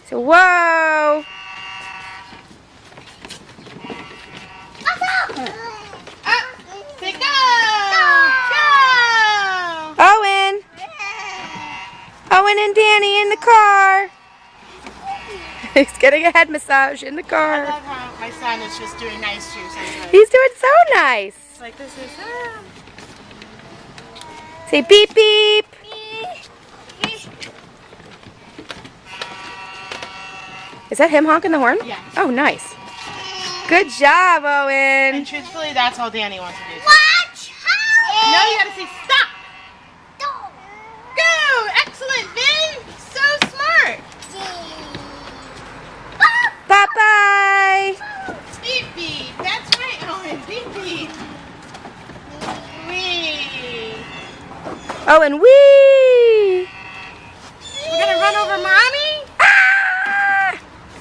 So, whoa! Say go! Go! Owen! Owen and Danny in the car. He's getting a head massage in the I car. love how my son is just doing nice to you sometimes. He's doing so nice. It's like this is Say beep beep. Is that him honking the horn? Yeah. Oh, nice. Good job, Owen. And truthfully, that's all Danny wants to do. Watch out! No, you gotta say stop! Go! Excellent, Vin! So smart! Bye-bye. Beep beep! That's right, Owen! Beep beep! Wee! Owen,